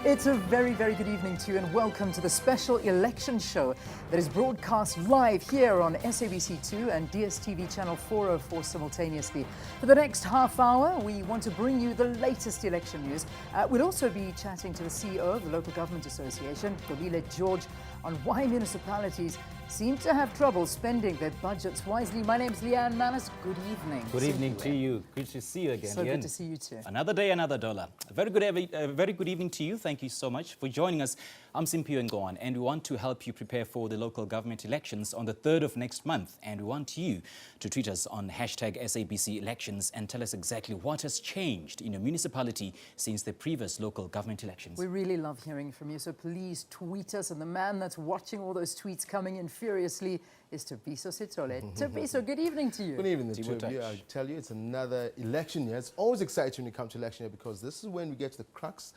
It's a very, very good evening to you and welcome to the special election show that is broadcast live here on SABC2 and DSTV channel 404 simultaneously. For the next half hour, we want to bring you the latest election news. We'll also be chatting to the CEO of the Local Government Association, Kolile George, on why municipalities seem to have trouble spending their budgets wisely. My name's Leanne Manus. Good evening. Good evening to you. Good to see you again. So good to see you too. Another day, another dollar. A very good evening to you. Thank you so much for joining us. I'm Simpio Ngoan, and we want to help you prepare for the local government elections on the 3rd of next month. And we want you to tweet us on hashtag SABC elections and tell us exactly what has changed in your municipality since the previous local government elections. We really love hearing from you, so please tweet us. And the man that's watching all those tweets coming in furiously is Tabiso Sitole. Tabiso, good evening to you. Good evening, the two of you. I tell you, it's another election year. It's always exciting when you come to election year because this is when we get to the crux,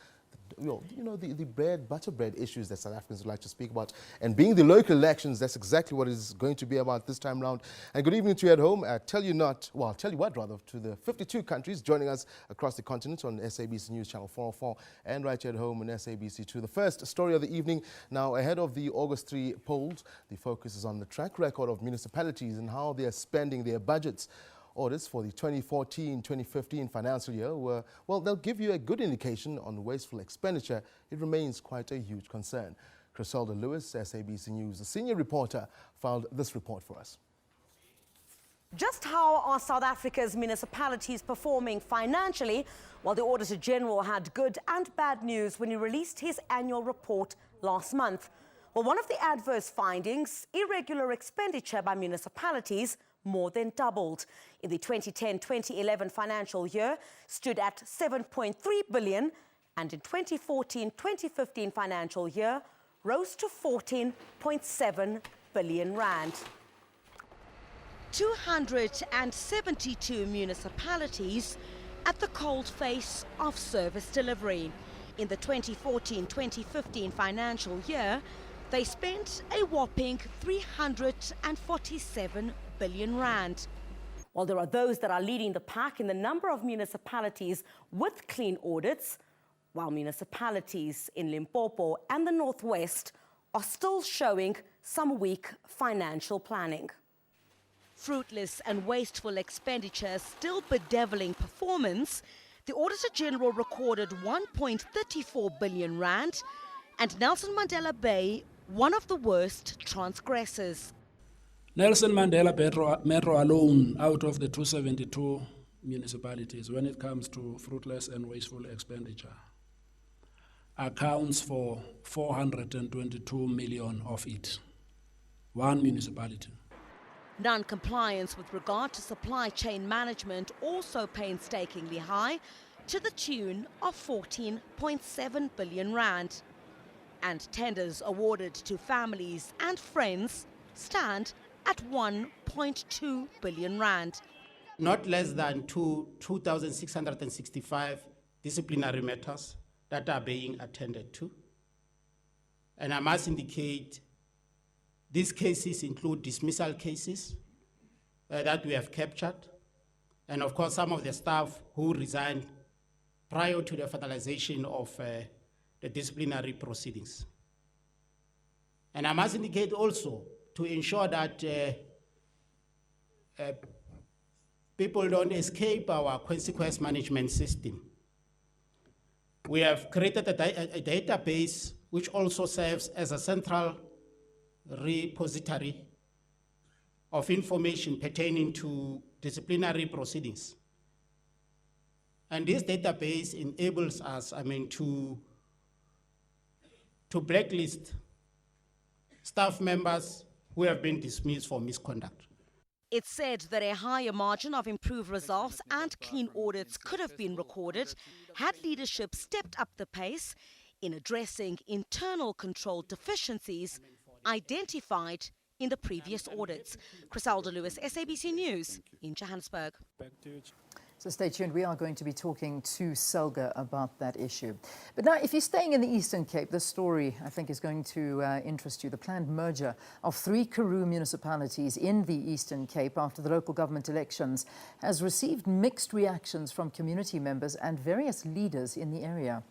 the bread, butter bread issues that South Africans would like to speak about. And being the local elections, that's exactly what it's going to be about this time round. And good evening to you at home. I'll tell you what, to the 52 countries joining us across the continent on SABC News Channel 404 and right here at home on SABC2. The first story of the evening, now ahead of the August 3 polls, the focus is on the track record of municipalities and how they are spending their budgets. Audits for the 2014-2015 financial year were, well, they'll give you a good indication on wasteful expenditure. It remains quite a huge concern. Griselda Lewis, SABC News, the senior reporter, filed this report for us. Just how are South Africa's municipalities performing financially? Well, the Auditor General had good and bad news when he released his annual report last month. Well, one of the adverse findings, irregular expenditure by municipalities, more than doubled. In the 2010-2011 financial year, stood at 7.3 billion, and in 2014-2015 financial year, rose to 14.7 billion rand. 272 municipalities at the coalface of service delivery. In the 2014-2015 financial year, they spent a whopping 347 billion rand. While there are those that are leading the pack in the number of municipalities with clean audits, while municipalities in Limpopo and the Northwest are still showing some weak financial planning. Fruitless and wasteful expenditure still bedeviling performance, the Auditor General recorded 1.34 billion rand and Nelson Mandela Bay one of the worst transgressors. Nelson Mandela Metro alone, out of the 272 municipalities, when it comes to fruitless and wasteful expenditure, accounts for 422 million of it. One municipality. Non-compliance with regard to supply chain management also painstakingly high, to the tune of 14.7 billion rand. And tenders awarded to families and friends stand at 1.2 billion rand. Not less than 2,665 disciplinary matters that are being attended to. And I must indicate these cases include dismissal cases that we have captured, and of course some of the staff who resigned prior to the finalization of the disciplinary proceedings. And I must indicate also to ensure that people don't escape our consequence management system. We have created a database which also serves as a central repository of information pertaining to disciplinary proceedings. And this database enables us, to blacklist staff members who have been dismissed for misconduct. It's said that a higher margin of improved results and clean audits could have been recorded had leadership stepped up the pace in addressing internal control deficiencies identified in the previous audits. Griselda Lewis, SABC News in Johannesburg. So stay tuned. We are going to be talking to Salga about that issue. But now, if you're staying in the Eastern Cape, this story, I think, is going to interest you. The planned merger of 3 Karoo municipalities in the Eastern Cape after the local government elections has received mixed reactions from community members and various leaders in the area.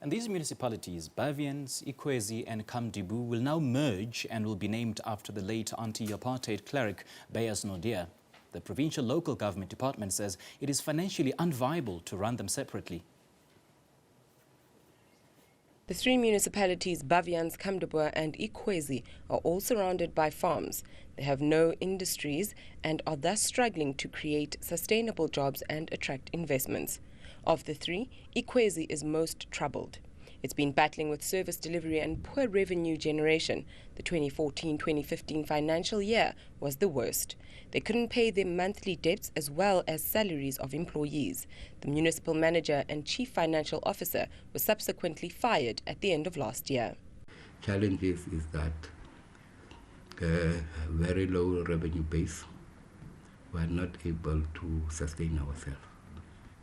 And these municipalities, Bavians, Ikwezi and Kamdibu, will now merge and will be named after the late anti-apartheid cleric Beyers Naudé. The provincial local government department says it is financially unviable to run them separately. The three municipalities, Bavians, Kamdibu and Ikwezi, are all surrounded by farms. They have no industries and are thus struggling to create sustainable jobs and attract investments. Of the three, Ikwezi is most troubled. It's been battling with service delivery and poor revenue generation. The 2014-2015 financial year was the worst. They couldn't pay their monthly debts as well as salaries of employees. The municipal manager and chief financial officer were subsequently fired at the end of last year. Challenges is that very low revenue base. We are not able to sustain ourselves.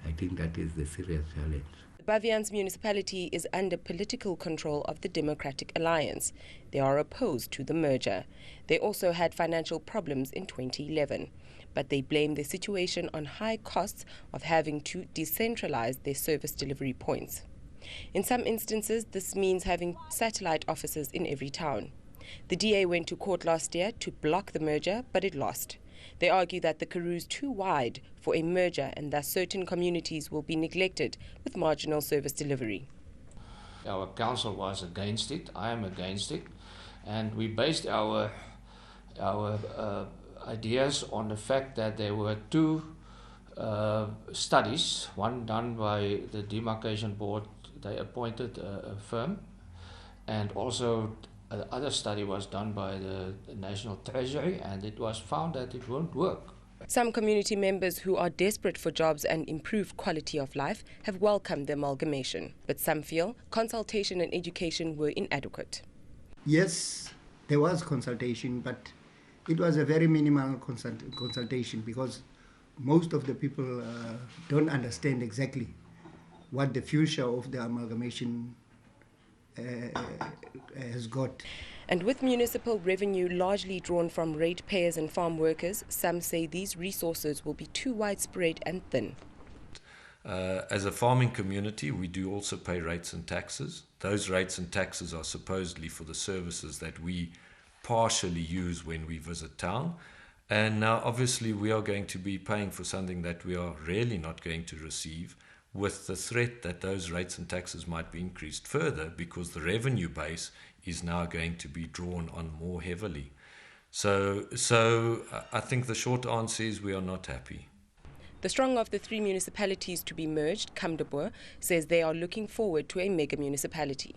I think that is the serious challenge. Bavians municipality is under political control of the Democratic Alliance. They are opposed to the merger. They also had financial problems in 2011, but they blame the situation on high costs of having to decentralize their service delivery points. In some instances, this means having satellite offices in every town. The DA went to court last year to block the merger, but it lost. They argue that the Karoo is too wide for a merger and thus certain communities will be neglected with marginal service delivery. Our council was against it, I am against it, and we based our ideas on the fact that there were two studies, one done by the demarcation board, they appointed a firm, and also the other study was done by the National Treasury, and it was found that it won't work. Some community members who are desperate for jobs and improved quality of life have welcomed the amalgamation, but some feel consultation and education were inadequate. Yes, there was consultation, but it was a very minimal consultation because most of the people don't understand exactly what the future of the amalgamation has got. And with municipal revenue largely drawn from ratepayers and farm workers, some say these resources will be too widespread and thin. As a farming community, we do also pay rates and taxes. Those rates and taxes are supposedly for the services that we partially use when we visit town. And now obviously we are going to be paying for something that we are really not going to receive, with the threat that those rates and taxes might be increased further because the revenue base is now going to be drawn on more heavily. So I think the short answer is we are not happy. The strong of the three municipalities to be merged, Kamdibu, says they are looking forward to a mega municipality.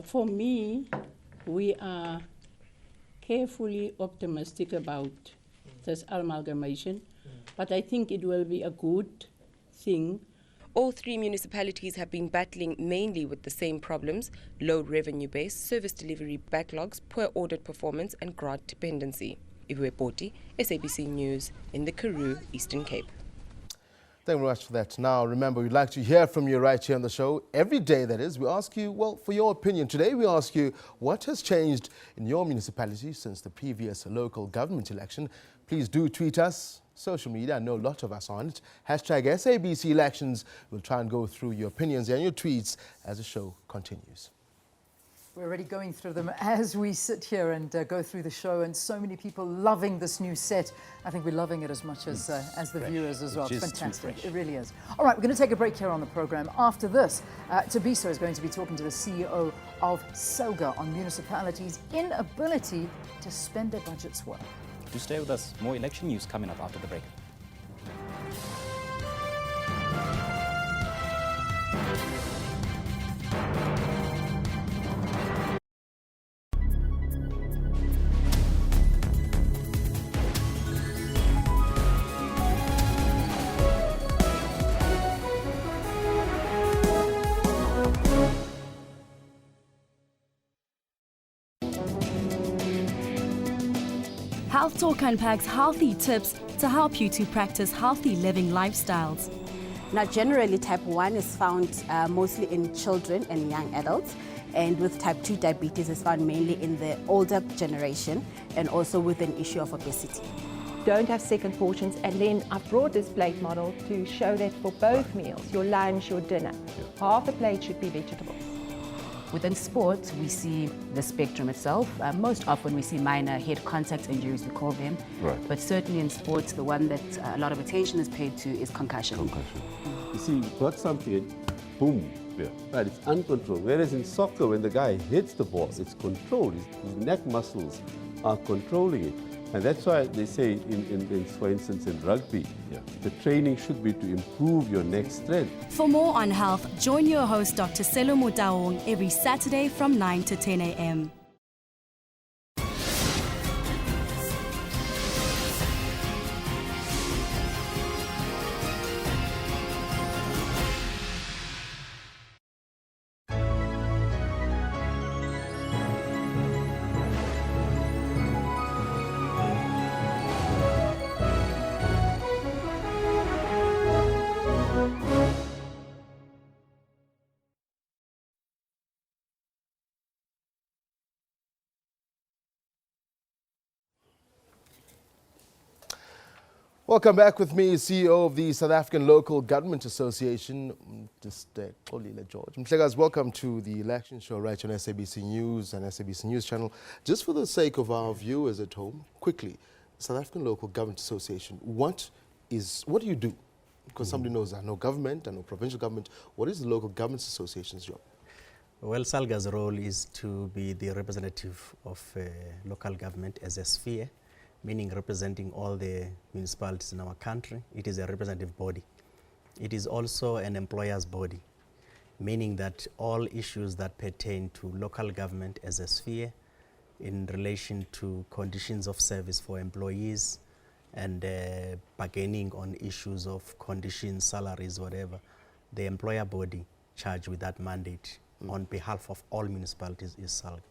For me, we are carefully optimistic about this amalgamation, but I think it will be a good thing. All three municipalities have been battling mainly with the same problems: low revenue base, service delivery backlogs, poor audit performance and grant dependency. Iwe Poti, SABC News in the Karoo, Eastern Cape. Thank you very much for that. Now, remember, we'd like to hear from you right here on the show. Every day, that is, we ask you, well, for your opinion. Today, we ask you, what has changed in your municipality since the previous local government election? Please do tweet us. Social media, I know a lot of us on it. Hashtag SABC elections. We'll try and go through your opinions and your tweets as the show continues. We're already going through them as we sit here and go through the show, and so many people loving this new set. I think we're loving it as much as the viewers as well. It's fantastic. It really is. All right, we're going to take a break here on the program. After this, Tabiso is going to be talking to the CEO of Salga on municipalities' inability to spend their budgets well. Do stay with us. More election news coming up after the break. Health Talk unpacks healthy tips to help you to practice healthy living lifestyles. Now, generally, type 1 is found mostly in children and young adults, and with type 2 diabetes is found mainly in the older generation and also with an issue of obesity. don't have second portions. And then I've brought this plate model to show that for both meals, your lunch, your dinner, half a plate should be vegetables. Within sports, we see the spectrum itself. Most often we see minor head contact injuries, we call them. Right. But certainly in sports, the one that a lot of attention is paid to is concussion. You see, you've got something, boom, but it's uncontrolled. Whereas in soccer, when the guy hits the ball, it's controlled. His neck muscles are controlling it. And that's why they say, for instance, in rugby, the training should be to improve your neck strength. For more on health, join your host Dr. Selo Motaung every Saturday from 9 to 10 a.m. Welcome back with me, CEO of the South African Local Government Association, Xolile George. Mhlekazi, welcome to the election show right on SABC News and SABC News channel. Just for the sake of our viewers at home, quickly, South African Local Government Association, what do you do? Because somebody knows I know government, I know provincial government. What is the Local Government Association's job? Well, Salga's role is to be the representative of local government as a sphere, meaning representing all the municipalities in our country. It is a representative body. It is also an employer's body, meaning that all issues that pertain to local government as a sphere in relation to conditions of service for employees and bargaining on issues of conditions, salaries, whatever, the employer body charged with that mandate on behalf of all municipalities is Salga.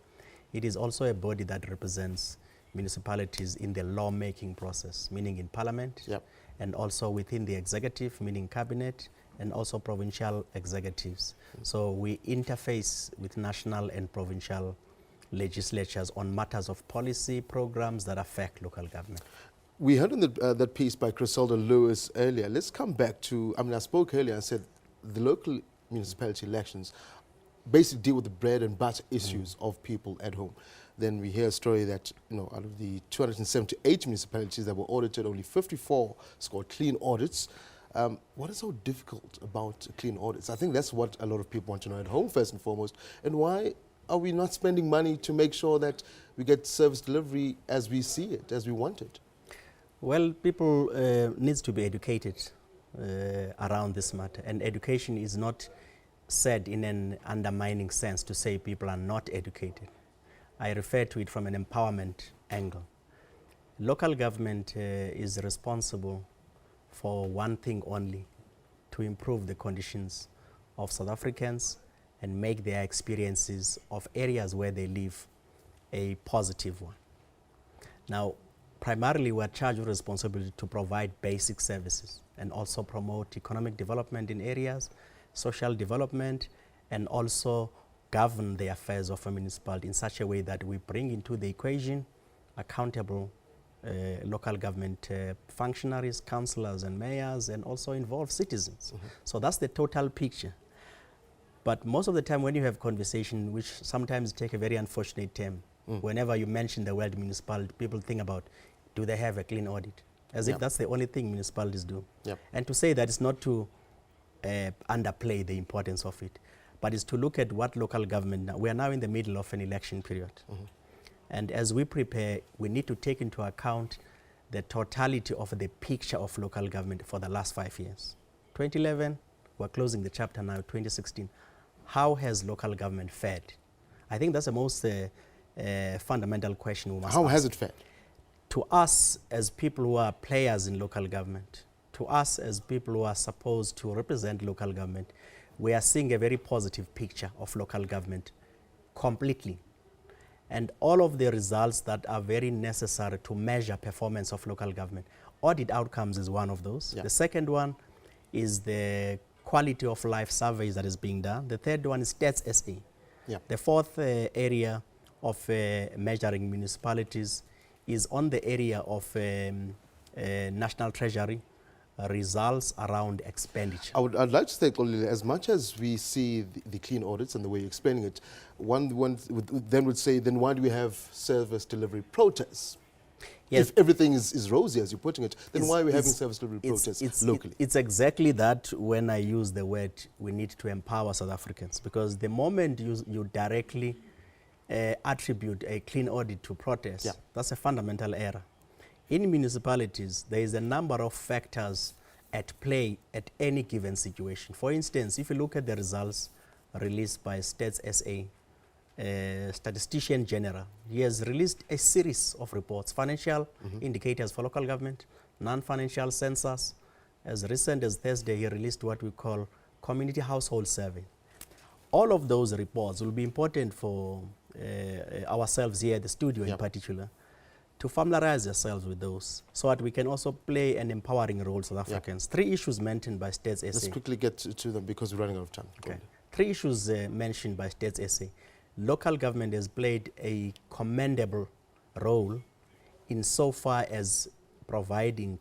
It is also a body that represents municipalities in the lawmaking process, meaning in parliament, and also within the executive, meaning cabinet, and also provincial executives. So we interface with national and provincial legislatures on matters of policy programs that affect local government. We heard in that piece by Griselda Lewis earlier. Let's come back to, I spoke earlier and said the local municipality elections basically deal with the bread and butter issues of people at home. Then we hear a story that, out of the 278 municipalities that were audited, only 54 scored clean audits. What is so difficult about clean audits? I think that's what a lot of people want to know at home, first and foremost. And why are we not spending money to make sure that we get service delivery as we see it, as we want it? Well, people need to be educated around this matter. And education is not said in an undermining sense to say people are not educated. I refer to it from an empowerment angle. Local government is responsible for one thing only, to improve the conditions of South Africans and make their experiences of areas where they live a positive one. Now, primarily we are charged with responsibility to provide basic services and also promote economic development in areas, social development, and also govern the affairs of a municipality in such a way that we bring into the equation accountable local government functionaries, councillors and mayors, and also involve citizens. So that's the total picture. But most of the time when you have conversation, which sometimes take a very unfortunate term, whenever you mention the word municipality, people think about, do they have a clean audit? As if that's the only thing municipalities do. And to say that is not to underplay the importance of it, but is to look at what local government, we are now in the middle of an election period. And as we prepare, we need to take into account the totality of the picture of local government for the last 5 years. 2011, we're closing the chapter now, 2016. How has local government fared? I think that's the most fundamental question we must ask. How has it fared? To us, as people who are players in local government, to us as people who are supposed to represent local government, we are seeing a very positive picture of local government completely. And all of the results that are very necessary to measure performance of local government. Audit outcomes is one of those. The second one is the quality of life surveys that is being done. The third one is Stats SA. The fourth area of measuring municipalities is on the area of National Treasury, results around expenditure. I'd like to say, Kolile, as much as we see the clean audits and the way you're explaining it, one would say, then why do we have service delivery protests? Yes. If everything is rosy, as you're putting it, then why are we having service delivery protests locally? It's exactly that when I use the word, we need to empower South Africans, because the moment you directly attribute a clean audit to protest, that's a fundamental error. In municipalities, there is a number of factors at play at any given situation. For instance, if you look at the results released by Stats SA, Statistician General, he has released a series of reports, financial indicators for local government, non-financial census. As recent as Thursday, he released what we call community household survey. All of those reports will be important for ourselves here at the studio in particular, to familiarize yourselves with those so that we can also play an empowering role South Africans. 3 issues mentioned by Stats SA. Let's quickly get to them because we're running out of time. Okay. 3 issues mentioned by Stats SA. Local government has played a commendable role insofar as providing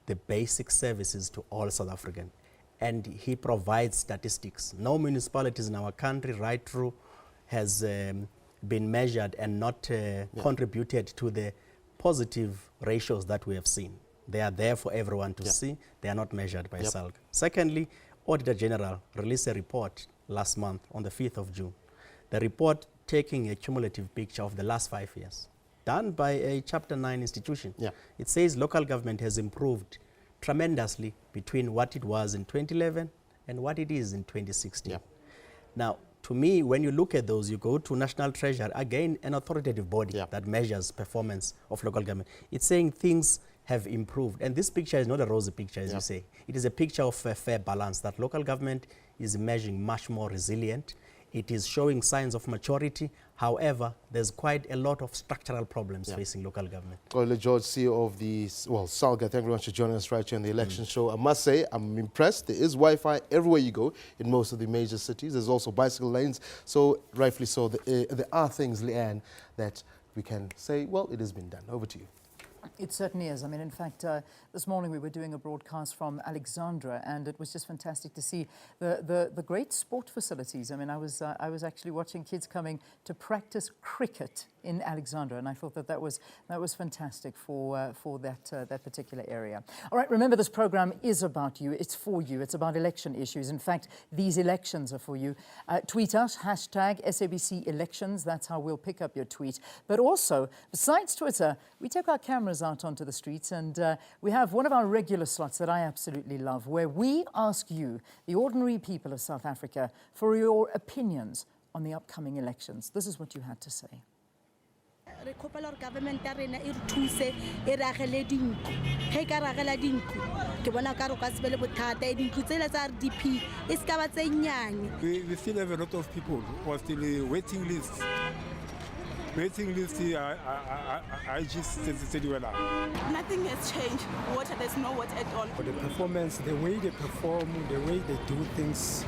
the basic services to all South Africans. And he provides statistics. No municipalities in our country right through has been measured and not contributed to the positive ratios that we have seen. They are there for everyone to see. They are not measured by Salga. Secondly, Auditor General released a report last month on the 5th of June. The report taking a cumulative picture of the last 5 years, done by a Chapter 9 institution. It says local government has improved tremendously between what it was in 2011 and what it is in 2016. Now, to me, when you look at those, you go to National Treasury, again, an authoritative body that measures performance of local government. It's saying things have improved. And this picture is not a rosy picture, as you say. It is a picture of a fair balance, that local government is emerging much more resilient. It is showing signs of maturity. However, there's quite a lot of structural problems facing local government. Kolile George, CEO of the, Salga, thank you very much for joining us right here on the election show. I must say, I'm impressed. There is Wi-Fi everywhere you go in most of the major cities. There's also bicycle lanes. So, rightfully so, there are things, Leanne, that we can say, well, it has been done. Over to you. It certainly is. I mean, in fact, this morning we were doing a broadcast from Alexandra, and it was just fantastic to see the great sport facilities. I mean, I was actually watching kids coming to practice cricket in Alexandra, and I thought that was fantastic for that particular area. All right, remember, this program is about you. It's for you. It's about election issues. In fact, these elections are for you. Tweet us, hashtag SABC elections. That's how we'll pick up your tweet. But also, besides Twitter, we take our cameras out onto the streets, and we have one of our regular slots that I absolutely love, where we ask you, the ordinary people of South Africa, for your opinions on the upcoming elections. This is what you had to say. Re kopela hore government ya rena e re thuse e re agele dinku ge ka ragela dinku ke bona ka re ka se be le bothata e dinku tsela tsa RDP e ska ba tse nyane. We still have a lot of people who are still waiting lists. Waiting list, I just said well. Nothing has changed. Water, there's no water at all. For the performance, the way they perform, the way they do things,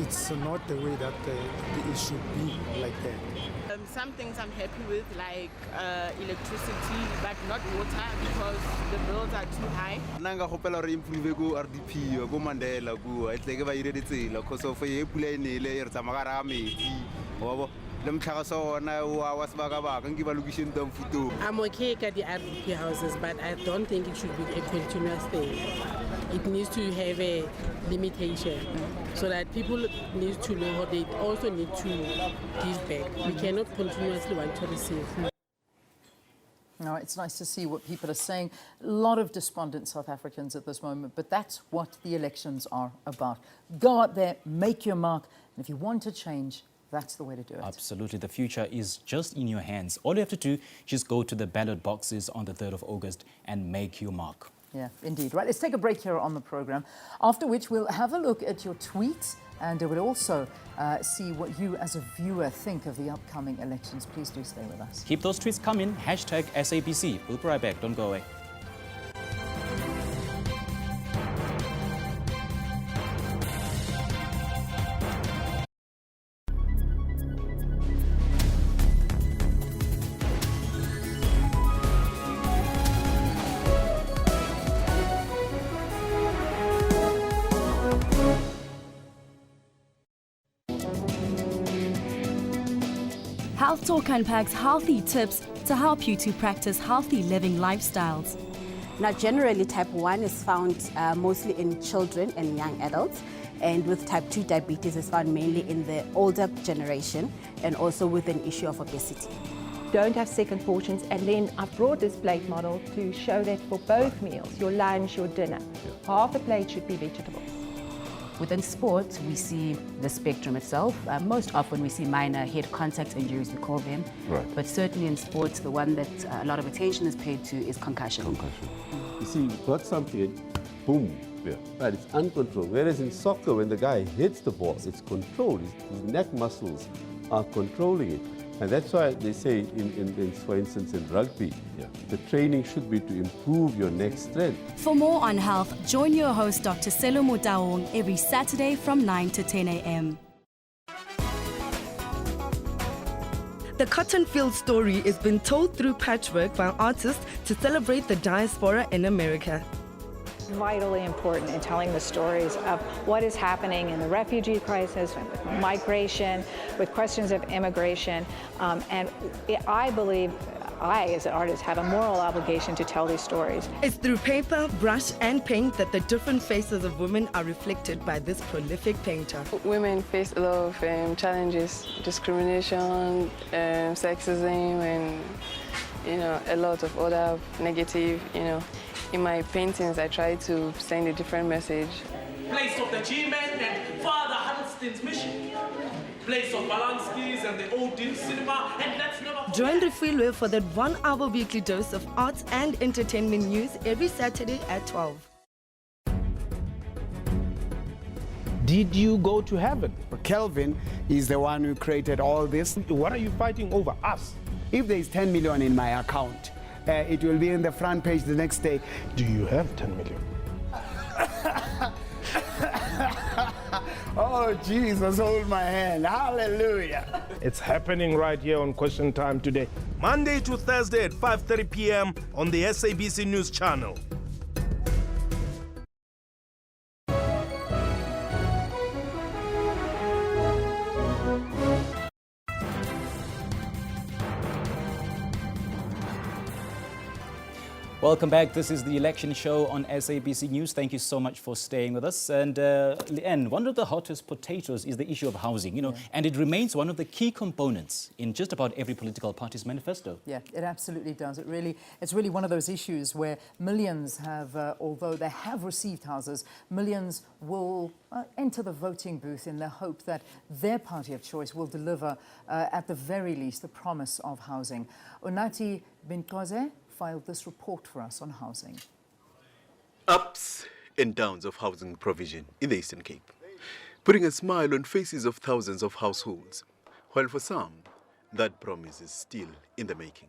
it's not the way that it should be like that. Some things I'm happy with, like electricity, but not water because the bills are too high. Nanga hopela re improve go RDP go Mandela go etleke ba ire ditsela cause of e pula ene le re tsamaya ra metsi wa I'm okay at the RDP houses, but I don't think it should be a continuous thing. It needs to have a limitation so that people need to know they also need to give back. We cannot continuously want to receive. Now, it's nice to see what people are saying. A lot of despondent South Africans at this moment, but that's what the elections are about. Go out there, make your mark, and if you want to change, that's the way to do it. Absolutely. The future is just in your hands. All you have to do is just go to the ballot boxes on the 3rd of August and make your mark. Yeah, indeed. Right, let's take a break here on the program, after which we'll have a look at your tweets, and we'll also see what you as a viewer think of the upcoming elections. Please do stay with us. Keep those tweets coming. Hashtag SABC. We'll be right back. Don't go away. Health Talk unpacks healthy tips to help you to practice healthy living lifestyles. Now, generally, type 1 is found mostly in children and young adults, and with type 2 diabetes is found mainly in the older generation, and also with an issue of obesity. Don't have second portions, and then I've brought this plate model to show that for both meals, your lunch, your dinner, half the plate should be vegetables. Within sports, we see the spectrum itself. Most often we see minor head contact injuries, we call them. Right. But certainly in sports, the one that a lot of attention is paid to is concussion. You see, you've got something, boom, yeah. Right, it's uncontrolled. Whereas in soccer, when the guy hits the ball, it's controlled. His neck muscles are controlling it. And that's why they say, for instance, in rugby, the training should be to improve your neck strength. For more on health, join your host Dr. Selo Motaung every Saturday from 9 to 10 a.m. The cotton field story is being told through patchwork by artists to celebrate the diaspora in America. Vitally important in telling the stories of what is happening in the refugee crisis, with migration, with questions of immigration, and I believe I, as an artist, have a moral obligation to tell these stories. It's through paper, brush and paint that the different faces of women are reflected by this prolific painter. Women face a lot of challenges, discrimination, sexism, and a lot of other negative, In my paintings, I try to send a different message. Place of the G-Men and Father Huddleston's mission. Place of Balanski's and the Odeon cinema, and let's never forget. Join Refilwe for that 1-hour weekly dose of arts and entertainment news every Saturday at 12. Did you go to heaven? Kelvin is the one who created all this. What are you fighting over? Us? If there is 10 million in my account, it will be in the front page the next day. Do you have 10 million? Oh, Jesus, hold my hand. Hallelujah. It's happening right here on Question Time today. Monday to Thursday at 5:30 p.m. on the SABC News Channel. Welcome back. This is the election show on SABC News. Thank you so much for staying with us. And Leanne, one of the hottest potatoes is the issue of housing, and it remains one of the key components in just about every political party's manifesto. Yeah, it absolutely does. It's really one of those issues where millions have, although they have received houses, millions will enter the voting booth in the hope that their party of choice will deliver, at the very least, the promise of housing. Onati Binkoze filed this report for us on housing. Ups and downs of housing provision in the Eastern Cape, putting a smile on faces of thousands of households, while for some, that promise is still in the making,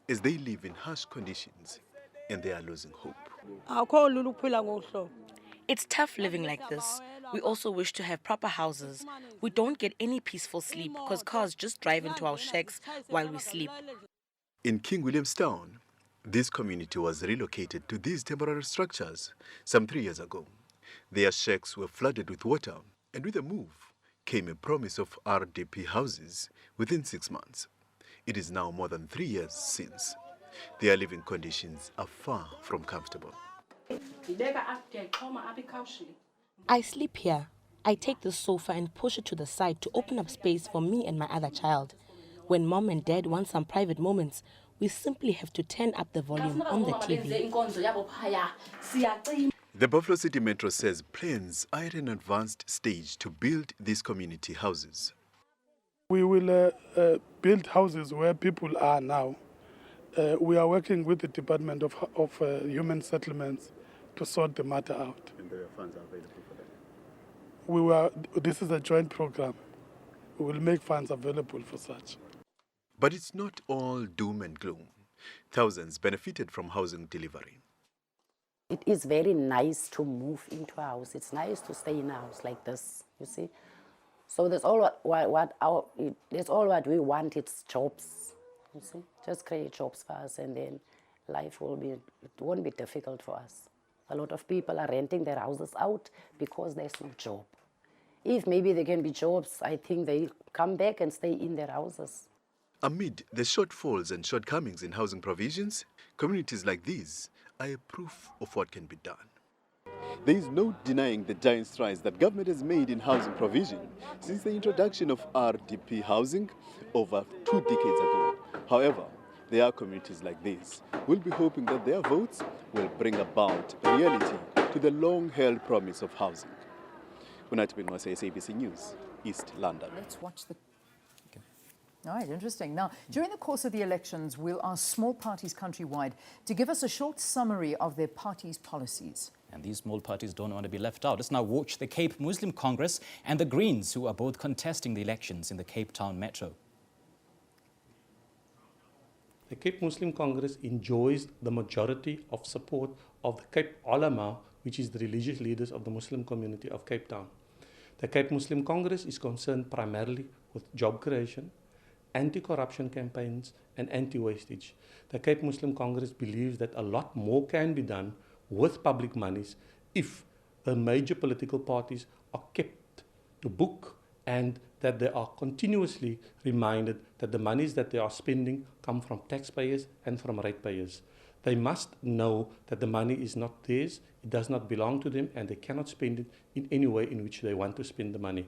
as they live in harsh conditions and they are losing hope. It's tough living like this. We also wish to have proper houses. We don't get any peaceful sleep because cars just drive into our shacks while we sleep. In King Williamstown, this community was relocated to these temporary structures some 3 years ago. Their shacks were flooded with water, and with the move came a promise of RDP houses within 6 months. It is now more than 3 years since. Their living conditions are far from comfortable. I sleep here. I take the sofa and push it to the side to open up space for me and my other child. When mom and dad want some private moments, we simply have to turn up the volume on the TV. The Buffalo City Metro says plans are at an advanced stage to build these community houses. We will build houses where people are now. We are working with the Department of Human Settlements to sort the matter out. And the funds are available for that? This is a joint program. We will make funds available for such. But it's not all doom and gloom. Thousands benefited from housing delivery. It is very nice to move into a house. It's nice to stay in a house like this, you see. So that's all what we want, it's jobs, you see. Just create jobs for us and then life won't be difficult for us. A lot of people are renting their houses out because there's no job. If maybe there can be jobs, I think they come back and stay in their houses. Amid the shortfalls and shortcomings in housing provisions, communities like these are a proof of what can be done. There is no denying the giant strides that government has made in housing provision since the introduction of RDP housing over 2 decades ago. However, there are communities like these who will be hoping that their votes will bring about reality to the long-held promise of housing. Unatibin Mwase, SABC News, East London. Let's watch the... All right, interesting. Now, during the course of the elections, we'll ask small parties countrywide to give us a short summary of their party's policies. And these small parties don't want to be left out. Let's now watch the Cape Muslim Congress and the Greens, who are both contesting the elections in the Cape Town Metro. The Cape Muslim Congress enjoys the majority of support of the Cape Ulama, which is the religious leaders of the Muslim community of Cape Town. The Cape Muslim Congress is concerned primarily with job creation, anti-corruption campaigns and anti-wastage. The Cape Muslim Congress believes that a lot more can be done with public monies if the major political parties are kept to book and that they are continuously reminded that the monies that they are spending come from taxpayers and from ratepayers. They must know that the money is not theirs, it does not belong to them, and they cannot spend it in any way in which they want to spend the money.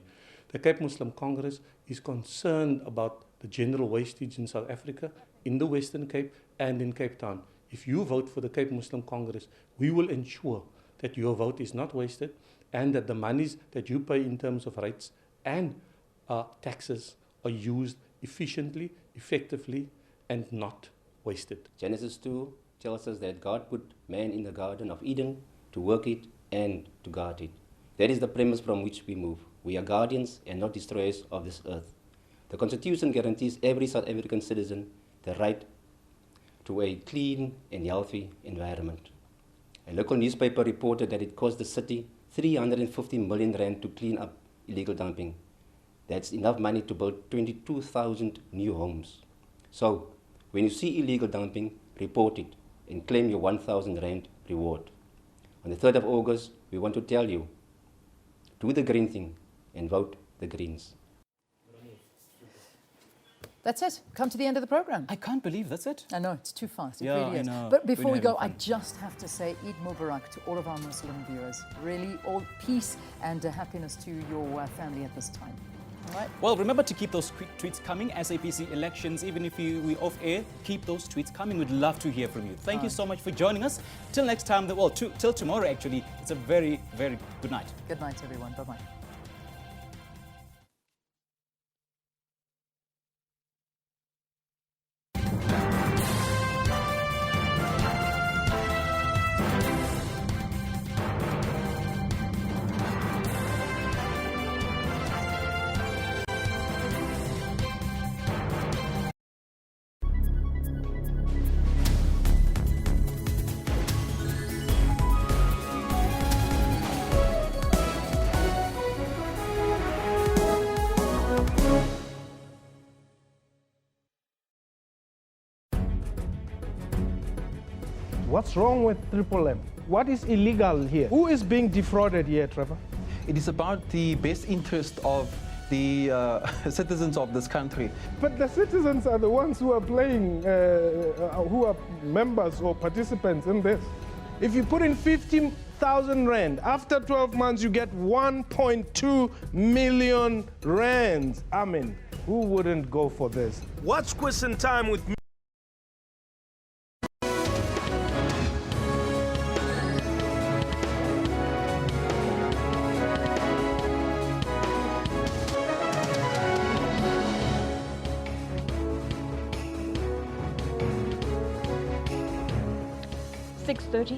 The Cape Muslim Congress is concerned about the general wastage in South Africa, in the Western Cape and in Cape Town. If you vote for the Cape Muslim Congress, we will ensure that your vote is not wasted and that the monies that you pay in terms of rates and taxes are used efficiently, effectively, and not wasted. Genesis 2 tells us that God put man in the Garden of Eden to work it and to guard it. That is the premise from which we move. We are guardians and not destroyers of this earth. The Constitution guarantees every South African citizen the right to a clean and healthy environment. A local newspaper reported that it cost the city 350 million rand to clean up illegal dumping. That's enough money to build 22,000 new homes. So, when you see illegal dumping, report it and claim your 1,000 rand reward. On the 3rd of August, we want to tell you, do the green thing and vote the Greens. That's it. Come to the end of the program. I can't believe that's it. I know, it's too fast. It Yeah, really is. I know. But before we Really go, I having fun. just have to say Eid Mubarak to all of our Muslim viewers. Really, all peace and happiness to your family at this time. All right? Well, remember to keep those tweets coming. SABC elections, even if we off air, keep those tweets coming. We'd love to hear from you. Thank you so much for joining us. Till next time, till tomorrow actually, it's a very, very good night. Good night, everyone. Bye-bye. What's wrong with Triple M? What is illegal here? Who is being defrauded here, Trevor? It is about the best interest of the citizens of this country. But the citizens are the ones who are playing, who are members or participants in this. If you put in 15,000 rand, after 12 months you get 1.2 million rand. I mean, who wouldn't go for this? Watch Question Time with me.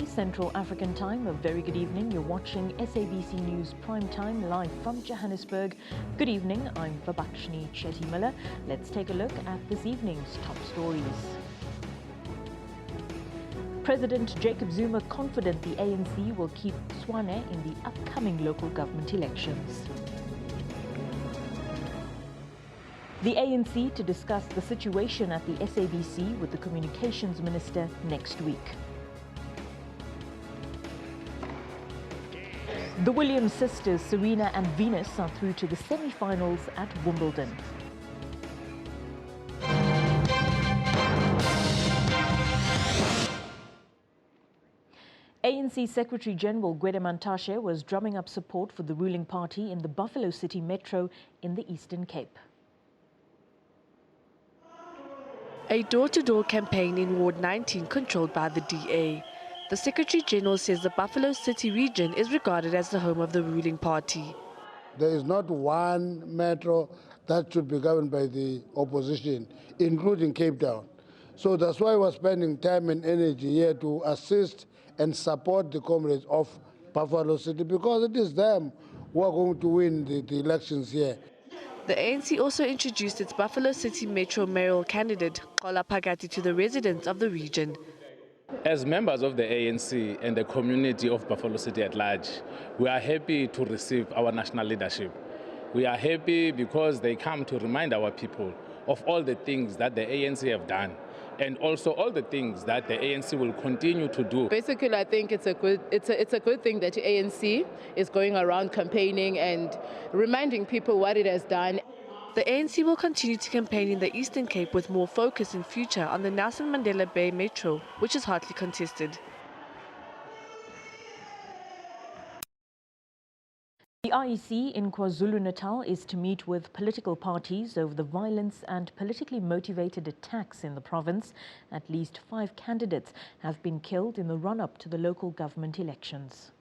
Central African Time. A very good evening. You're watching SABC News Prime Time live from Johannesburg. Good evening. I'm Babakshni Chetty-Miller. Let's take a look at this evening's top stories. President Jacob Zuma confident the ANC will keep Swane in the upcoming local government elections. The ANC to discuss the situation at the SABC with the Communications Minister next week. The Williams sisters, Serena and Venus, are through to the semi-finals at Wimbledon. ANC Secretary General Gwede Mantashe was drumming up support for the ruling party in the Buffalo City Metro in the Eastern Cape. A door-to-door campaign in Ward 19 controlled by the DA. The Secretary General says the Buffalo City region is regarded as the home of the ruling party. There is not one metro that should be governed by the opposition, including Cape Town. So that's why we're spending time and energy here to assist and support the comrades of Buffalo City, because it is them who are going to win the elections here. The ANC also introduced its Buffalo City Metro mayoral candidate, Qola Phakathi, to the residents of the region. As members of the ANC and the community of Buffalo City at large, we are happy to receive our national leadership. We are happy because they come to remind our people of all the things that the ANC have done, and also all the things that the ANC will continue to do. Basically, I think it's a good thing that the ANC is going around campaigning and reminding people what it has done. The ANC will continue to campaign in the Eastern Cape with more focus in future on the Nelson Mandela Bay Metro, which is hotly contested. The IEC in KwaZulu-Natal is to meet with political parties over the violence and politically motivated attacks in the province. At least 5 candidates have been killed in the run-up to the local government elections.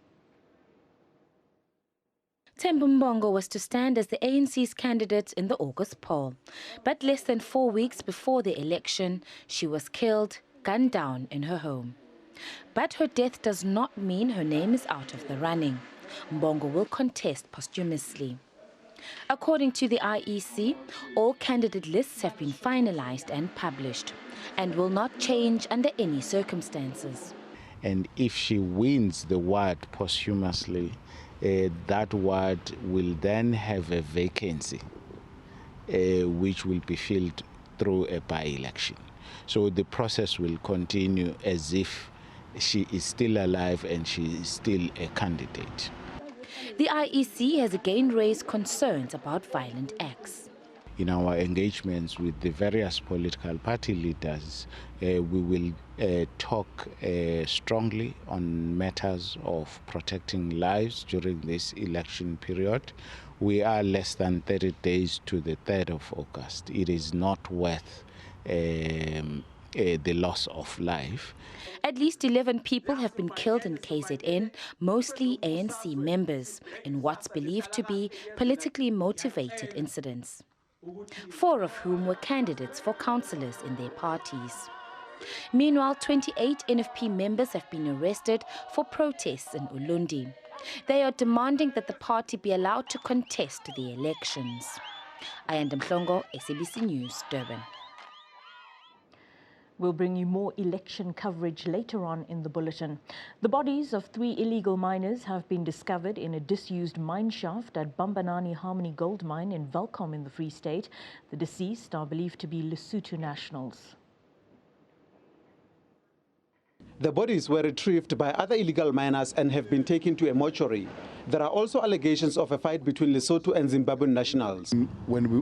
Thembu Mbongo was to stand as the ANC's candidate in the August poll. But less than 4 weeks before the election, she was killed, gunned down in her home. But her death does not mean her name is out of the running. Mbongo will contest posthumously. According to the IEC, all candidate lists have been finalized and published and will not change under any circumstances. And if she wins the ward posthumously, that ward will then have a vacancy, which will be filled through a by-election. So the process will continue as if she is still alive and she is still a candidate. The IEC has again raised concerns about violent acts. In our engagements with the various political party leaders, we will talk strongly on matters of protecting lives during this election period. We are less than 30 days to the 3rd of August. It is not worth the loss of life. At least 11 people have been killed in KZN, mostly ANC members, in what's believed to be politically motivated incidents. 4 of whom were candidates for councillors in their parties. Meanwhile, 28 NFP members have been arrested for protests in Ulundi. They are demanding that the party be allowed to contest the elections. Ayanda Mhlongo, SABC News, Durban. We'll bring you more election coverage later on in the bulletin. The bodies of 3 illegal miners have been discovered in a disused mine shaft at Bambanani Harmony Gold Mine in Welkom in the Free State. The deceased are believed to be Lesotho nationals. The bodies were retrieved by other illegal miners and have been taken to a mortuary. There are also allegations of a fight between Lesotho and Zimbabwean nationals.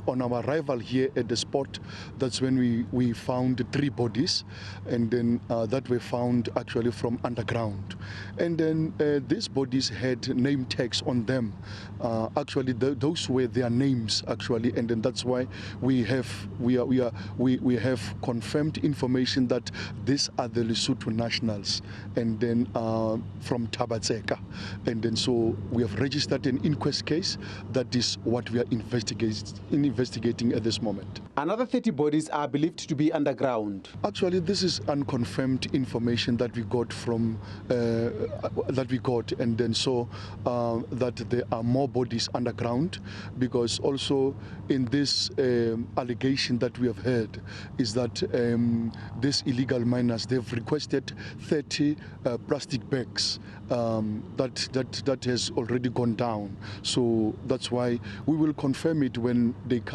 On our arrival here at the spot, that's when we found 3 bodies, and then that were found actually from underground. And then these bodies had name tags on them. Actually, those were their names actually, and then that's why we have confirmed information that these are the Lesotho nationals, and then from Tabatseka, and then so we have registered an inquest case. That is what we are investigating at this moment. Another 30 bodies are believed to be underground. Actually, this is unconfirmed information that we got from and then so that there are more bodies underground, because also in this allegation that we have heard is that these illegal miners, they've requested 30 plastic bags that has already gone down. So that's why we will confirm it when they come.